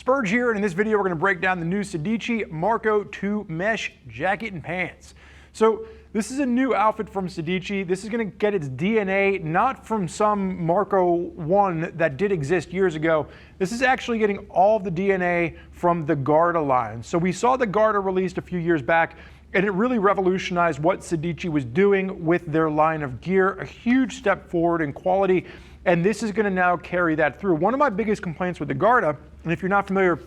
Spurge here, and in this video we're going to break down the new Sedici Marco 2 mesh jacket and pants. So this is a new outfit from Sedici. This is going to get its DNA not from some Marco 1 that did exist years ago. This is actually getting all of the DNA from the Garda line. So we saw the Garda released a few years back, and it really revolutionized what Sedici was doing with their line of gear. A huge step forward in quality, and this is going to now carry that through. One of my biggest complaints with the Garda, and if you're not familiar,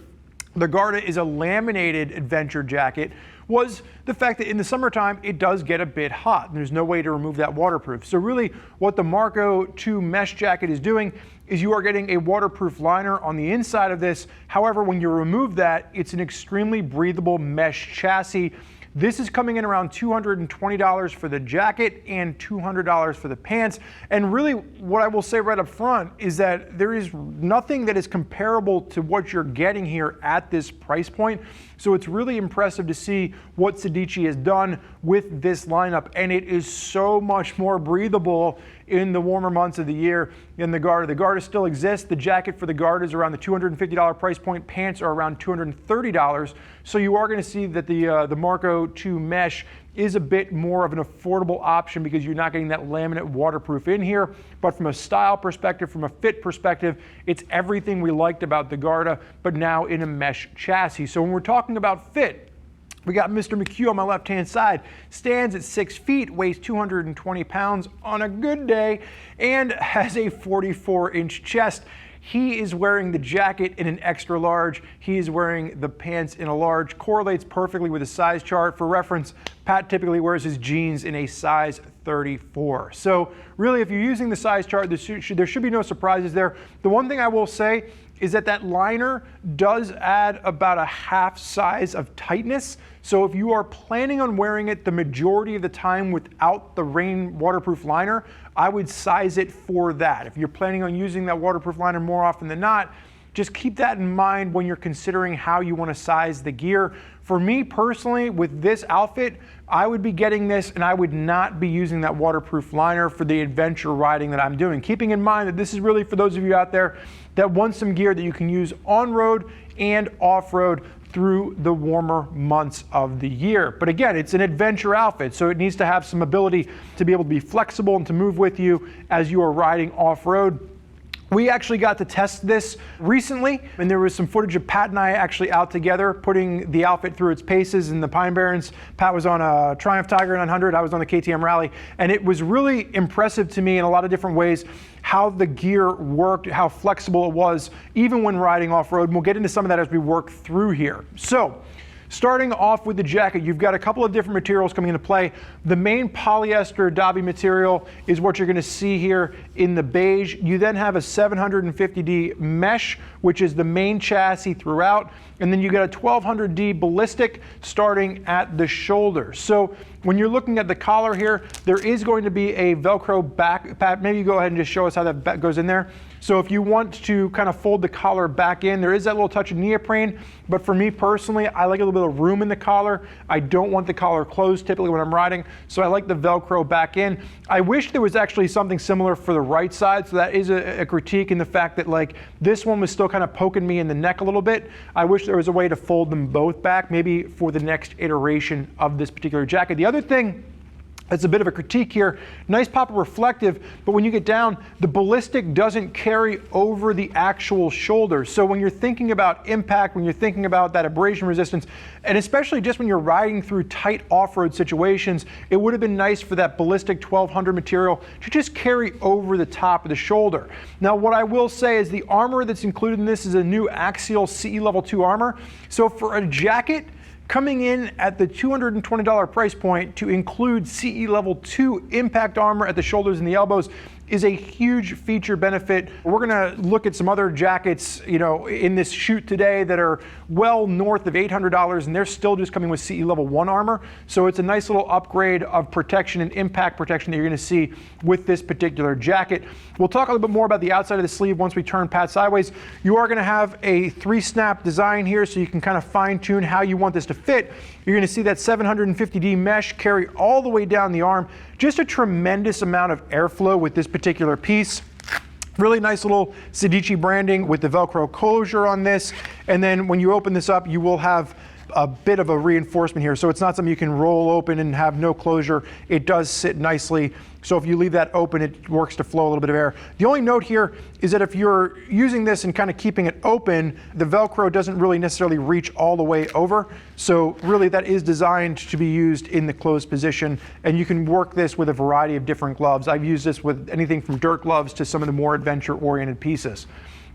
the Garda is a laminated adventure jacket, was the fact that in the summertime it does get a bit hot and there's no way to remove that waterproof. So really what the Marco 2 mesh jacket is doing is you are getting a waterproof liner on the inside of this. However, when you remove that, it's an extremely breathable mesh chassis. This is coming in around $220 for the jacket and $200 for the pants. And really what I will say right up front is that there is nothing that is comparable to what you're getting here at this price point. So it's really impressive to see what Sedici has done with this lineup, and it is so much more breathable in the warmer months of the year than the Garda. The Garda still exists. The jacket for the Garda is around the $250 price point. Pants are around $230. So you are going to see that the Marco 2 mesh is a bit more of an affordable option because you're not getting that laminate waterproof in here. But from a style perspective, from a fit perspective, it's everything we liked about the Garda, but now in a mesh chassis. So when we're talking about fit, we got Mr. McHugh on my left-hand side, stands at 6 feet, weighs 220 pounds on a good day, and has a 44-inch chest. He is wearing the jacket in an extra large. He is wearing the pants in a large. Correlates perfectly with the size chart. For reference, Pat typically wears his jeans in a size 34. So really, if you're using the size chart, there should be no surprises there. The one thing I will say is that liner does add about a half size of tightness. So if you are planning on wearing it the majority of the time without the rain waterproof liner, I would size it for that. If you're planning on using that waterproof liner more often than not, just keep that in mind when you're considering how you want to size the gear. For me personally, with this outfit, I would be getting this and I would not be using that waterproof liner for the adventure riding that I'm doing. Keeping in mind that this is really for those of you out there that want some gear that you can use on-road and off-road through the warmer months of the year. But again, it's an adventure outfit, so it needs to have some ability to be able to be flexible and to move with you as you are riding off-road. We actually got to test this recently, and there was some footage of Pat and I actually out together putting the outfit through its paces in the Pine Barrens. Pat was on a Triumph Tiger 900, I was on the KTM Rally, and it was really impressive to me in a lot of different ways how the gear worked, how flexible it was, even when riding off-road. And we'll get into some of that as we work through here. So, starting off with the jacket, you've got a couple of different materials coming into play. The main polyester Dobby material is what you're going to see here in the beige. You then have a 750D mesh, which is the main chassis throughout. And then you got a 1200D ballistic starting at the shoulder. So when you're looking at the collar here, there is going to be a Velcro back. Pat, maybe you go ahead and just show us how that goes in there. So if you want to kind of fold the collar back in, there is that little touch of neoprene, but for me personally, I like a little bit of room in the collar. I don't want the collar closed typically when I'm riding, so I like the Velcro back in. I wish there was actually something similar for the right side, so that is a critique in the fact that like this one was still kind of poking me in the neck a little bit. I wish there was a way to fold them both back, maybe for the next iteration of this particular jacket. The other thing that's a bit of a critique here, nice pop of reflective, but when you get down, the ballistic doesn't carry over the actual shoulder. So when you're thinking about impact, when you're thinking about that abrasion resistance, and especially just when you're riding through tight off-road situations, it would have been nice for that ballistic 1200 material to just carry over the top of the shoulder. Now what I will say is the armor that's included in this is a new axial CE level 2 armor. So for a jacket, coming in at the $220 price point to include CE level 2 impact armor at the shoulders and the elbows is a huge feature benefit. We're gonna look at some other jackets, you know, in this shoot today that are well north of $800, and they're still just coming with CE level 1 armor. So it's a nice little upgrade of protection and impact protection that you're gonna see with this particular jacket. We'll talk a little bit more about the outside of the sleeve once we turn Pat sideways. You are gonna have a 3-snap design here, so you can kind of fine tune how you want this to fit. You're gonna see that 750D mesh carry all the way down the arm. Just a tremendous amount of airflow with this particular piece. Really nice little Sedici branding with the Velcro closure on this. And then when you open this up, you will have a bit of a reinforcement here. So it's not something you can roll open and have no closure. It does sit nicely. So if you leave that open, it works to flow a little bit of air. The only note here is that if you're using this and kind of keeping it open, the Velcro doesn't really necessarily reach all the way over. So really that is designed to be used in the closed position. And you can work this with a variety of different gloves. I've used this with anything from dirt gloves to some of the more adventure-oriented pieces.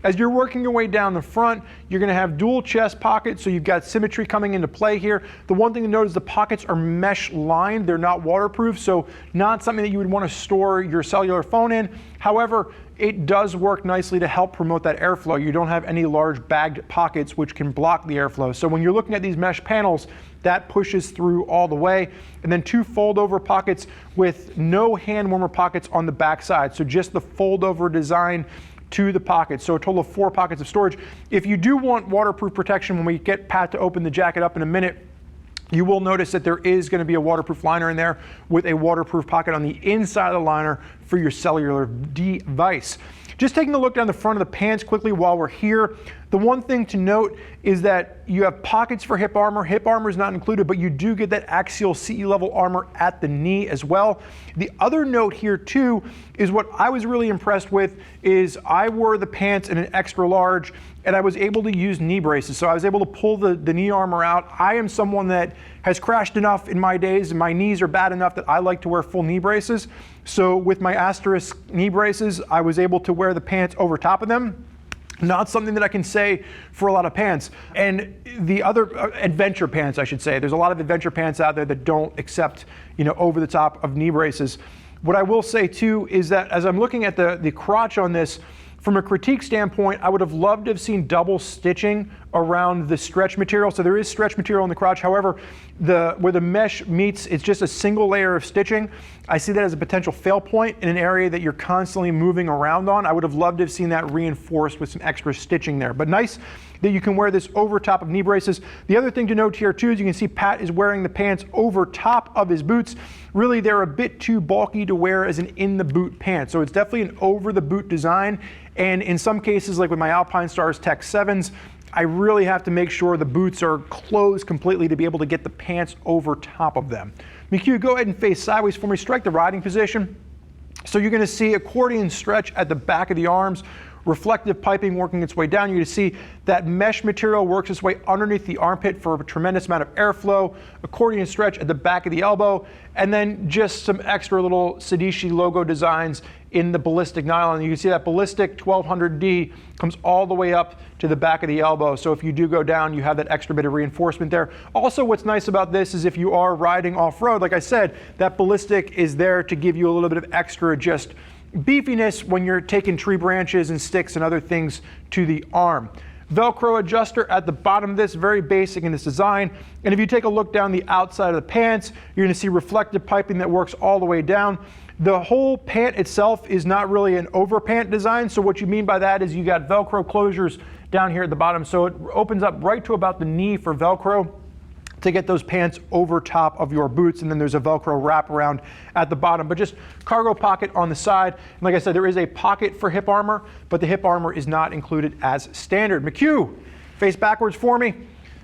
As you're working your way down the front, you're going to have dual chest pockets, so you've got symmetry coming into play here. The one thing to note is the pockets are mesh lined. They're not waterproof, so not something that you would want to store your cellular phone in. However, it does work nicely to help promote that airflow. You don't have any large bagged pockets which can block the airflow. So when you're looking at these mesh panels, that pushes through all the way. And then 2 fold-over pockets with no hand warmer pockets on the back side. So just the fold-over design to the pockets. So a total of 4 pockets of storage. If you do want waterproof protection, when we get Pat to open the jacket up in a minute, you will notice that there is going to be a waterproof liner in there with a waterproof pocket on the inside of the liner for your cellular device. Just taking a look down the front of the pants quickly while we're here, the one thing to note is that you have pockets for hip armor. Hip armor is not included, but you do get that axial CE level armor at the knee as well. The other note here too is what I was really impressed with is I wore the pants in an extra large and I was able to use knee braces. So I was able to pull the knee armor out. I am someone that has crashed enough in my days and my knees are bad enough that I like to wear full knee braces. So with my asterisk knee braces, I was able to wear the pants over top of them. Not something that I can say for a lot of pants. And the other adventure pants, I should say, there's a lot of adventure pants out there that don't accept, over the top of knee braces. What I will say too is that as I'm looking at the crotch on this, from a critique standpoint, I would have loved to have seen double stitching around the stretch material. So there is stretch material in the crotch. However, where the mesh meets, it's just a single layer of stitching. I see that as a potential fail point in an area that you're constantly moving around on. I would have loved to have seen that reinforced with some extra stitching there. But nice that you can wear this over top of knee braces. The other thing to note here too is you can see Pat is wearing the pants over top of his boots. Really, they're a bit too bulky to wear as an in the boot pant. So it's definitely an over the boot design. And in some cases, like with my Alpine Stars Tech 7s, I really have to make sure the boots are closed completely to be able to get the pants over top of them. McHugh, go ahead and face sideways for me. Strike the riding position. So you're going to see accordion stretch at the back of the arms, reflective piping working its way down. You're going to see that mesh material works its way underneath the armpit for a tremendous amount of airflow, accordion stretch at the back of the elbow, and then just some extra little Sedici logo designs in the ballistic nylon. You can see that ballistic 1200D comes all the way up to the back of the elbow. So if you do go down, you have that extra bit of reinforcement there. Also, what's nice about this is if you are riding off-road, like I said, that ballistic is there to give you a little bit of extra just beefiness when you're taking tree branches and sticks and other things to the arm. Velcro adjuster at the bottom of this, very basic in this design. And if you take a look down the outside of the pants, you're going to see reflective piping that works all the way down. The whole pant itself is not really an over pant design. So what you mean by that is you got Velcro closures down here at the bottom. So it opens up right to about the knee for Velcro to get those pants over top of your boots, and then there's a Velcro wraparound at the bottom, but just cargo pocket on the side. And like I said, there is a pocket for hip armor, but the hip armor is not included as standard. McHugh, face backwards for me.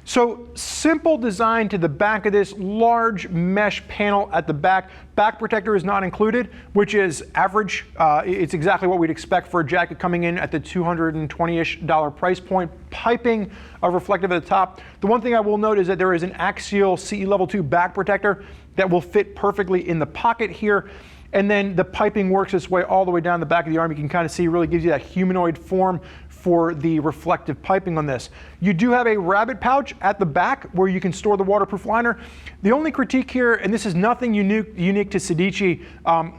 So simple design to the back of this, large mesh panel at the back. Back protector is not included, which is average. It's exactly what we'd expect for a jacket coming in at the $220-ish price point. Piping of reflective at the top. The one thing I will note is that there is an axial CE level 2 back protector that will fit perfectly in the pocket here. And then the piping works its way all the way down the back of the arm. You can kind of see, really gives you that humanoid form for the reflective piping on this. You do have a rabbit pouch at the back where you can store the waterproof liner. The only critique here, and this is nothing unique to Sedici,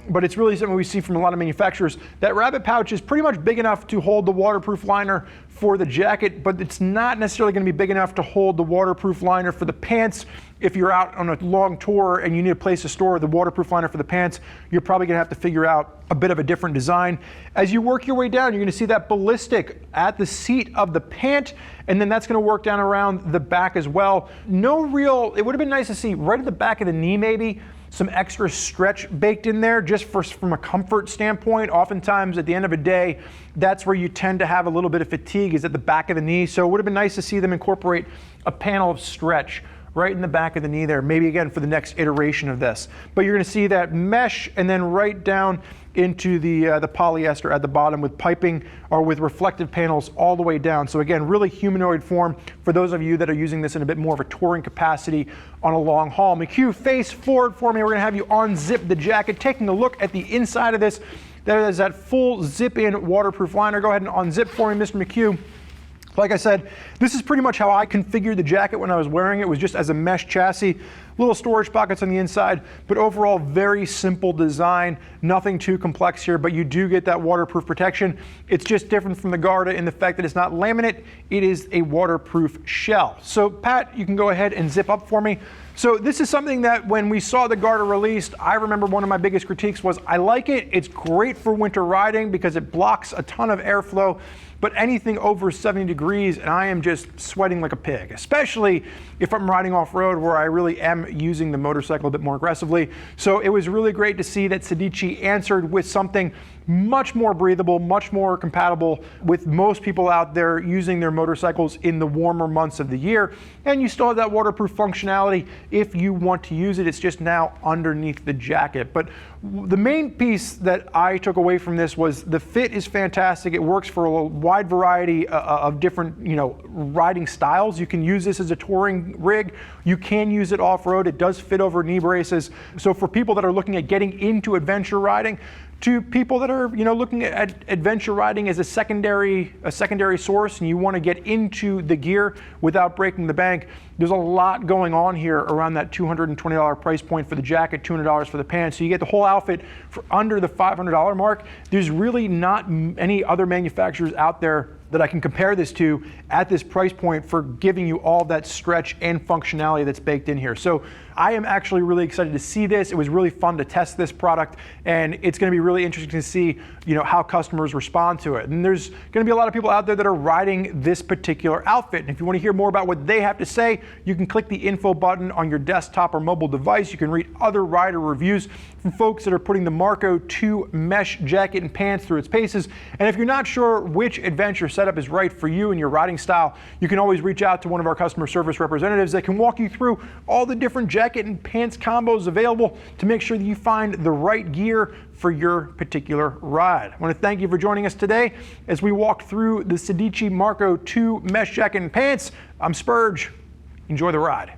but it's really something we see from a lot of manufacturers, that rabbit pouch is pretty much big enough to hold the waterproof liner for the jacket, but it's not necessarily going to be big enough to hold the waterproof liner for the pants. If you're out on a long tour and you need a place to store the waterproof liner for the pants, you're probably going to have to figure out a bit of a different design. As you work your way down, you're going to see that ballistic at the seat of the pant, and then that's going to work down around the back as well. No real, it would have been nice to see right at the back of the knee maybe, some extra stretch baked in there just from a comfort standpoint. Oftentimes at the end of a day, that's where you tend to have a little bit of fatigue, is at the back of the knee. So it would have been nice to see them incorporate a panel of stretch right in the back of the knee there, maybe again for the next iteration of this. But you're going to see that mesh and then right down into the polyester at the bottom with piping or with reflective panels all the way down. So again, really humanoid form for those of you that are using this in a bit more of a touring capacity on a long haul. McHugh, face forward for me. We're going to have you unzip the jacket, taking a look at the inside of this. There is that full zip-in waterproof liner. Go ahead and unzip for me, Mr. McHugh. Like I said, this is pretty much how I configured the jacket when I was wearing it. It was just as a mesh chassis, little storage pockets on the inside, but overall very simple design, nothing too complex here, but you do get that waterproof protection. It's just different from the Garda in the fact that it's not laminate, it is a waterproof shell. So Pat, you can go ahead and zip up for me. So this is something that when we saw the Garda released, I remember one of my biggest critiques was, I like it, it's great for winter riding because it blocks a ton of airflow, but anything over 70 degrees and I am just sweating like a pig, especially if I'm riding off-road where I really am using the motorcycle a bit more aggressively. So it was really great to see that Sedici answered with something much more breathable, much more compatible with most people out there using their motorcycles in the warmer months of the year. And you still have that waterproof functionality if you want to use it. It's just now underneath the jacket. But the main piece that I took away from this was the fit is fantastic. It works for a wide variety of different, riding styles. You can use this as a touring rig. You can use it off-road. It does fit over knee braces. So for people that are looking at getting into adventure riding, to people that are looking at adventure riding as a secondary source and you want to get into the gear without breaking the bank, there's a lot going on here around that $220 price point for the jacket, $200 for the pants. So you get the whole outfit for under the $500 mark. There's really not any other manufacturers out there that I can compare this to at this price point for giving you all that stretch and functionality that's baked in here. So I am actually really excited to see this. It was really fun to test this product, and it's going to be really interesting to see, how customers respond to it. And there's going to be a lot of people out there that are riding this particular outfit. And if you want to hear more about what they have to say, you can click the info button on your desktop or mobile device. You can read other rider reviews from folks that are putting the Marco 2 mesh jacket and pants through its paces. And if you're not sure which adventure setup is right for you and your riding style, you can always reach out to one of our customer service representatives that can walk you through all the different jacket and pants combos available to make sure that you find the right gear for your particular ride. I want to thank you for joining us today as we walk through the Sedici Marco 2 mesh jacket and pants. I'm Spurge. Enjoy the ride.